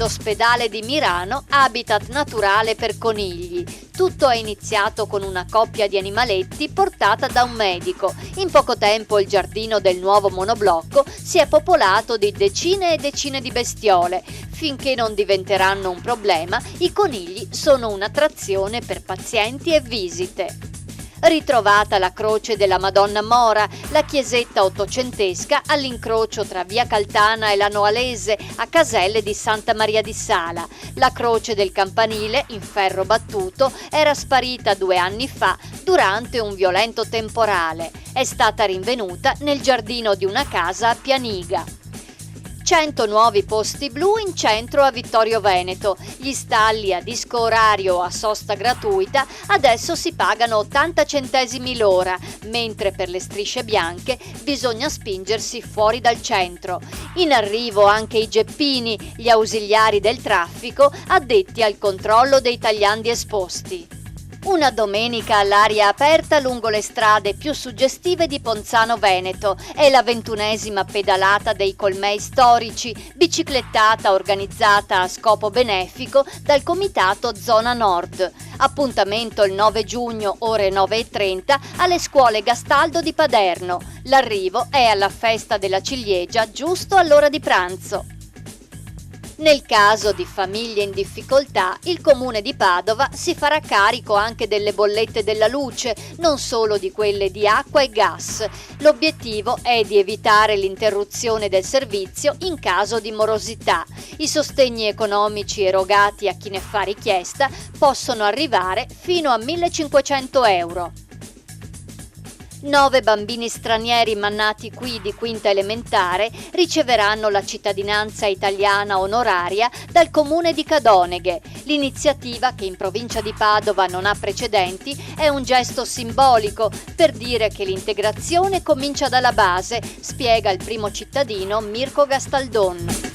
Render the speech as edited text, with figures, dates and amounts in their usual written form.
L'ospedale di Mirano, habitat naturale per conigli. Tutto è iniziato con una coppia di animaletti portata da un medico. In poco tempo il giardino del nuovo monoblocco si è popolato di decine e decine di bestiole. Finché non diventeranno un problema, i conigli sono un'attrazione per pazienti e visite. Ritrovata la croce della Madonna Mora, la chiesetta ottocentesca all'incrocio tra via Caltana e la Noalese a Caselle di Santa Maria di Sala. La croce del campanile, in ferro battuto, era sparita 2 anni fa durante un violento temporale. È stata rinvenuta nel giardino di una casa a Pianiga. 100 nuovi posti blu in centro a Vittorio Veneto. Gli stalli a disco orario o a sosta gratuita adesso si pagano 80 centesimi l'ora, mentre per le strisce bianche bisogna spingersi fuori dal centro. In arrivo anche i geppini, gli ausiliari del traffico addetti al controllo dei tagliandi esposti. Una domenica all'aria aperta lungo le strade più suggestive di Ponzano Veneto. È la 21ª pedalata dei Colmei Storici, biciclettata organizzata a scopo benefico dal Comitato Zona Nord. Appuntamento il 9 giugno, ore 9:30, alle scuole Gastaldo di Paderno. L'arrivo è alla festa della ciliegia giusto all'ora di pranzo. Nel caso di famiglie in difficoltà, il Comune di Padova si farà carico anche delle bollette della luce, non solo di quelle di acqua e gas. L'obiettivo è di evitare l'interruzione del servizio in caso di morosità. I sostegni economici erogati a chi ne fa richiesta possono arrivare fino a 1.500 euro. 9 bambini stranieri mannati qui di quinta elementare riceveranno la cittadinanza italiana onoraria dal comune di Cadoneghe. L'iniziativa, che in provincia di Padova non ha precedenti, è un gesto simbolico per dire che l'integrazione comincia dalla base, spiega il primo cittadino Mirko Gastaldon.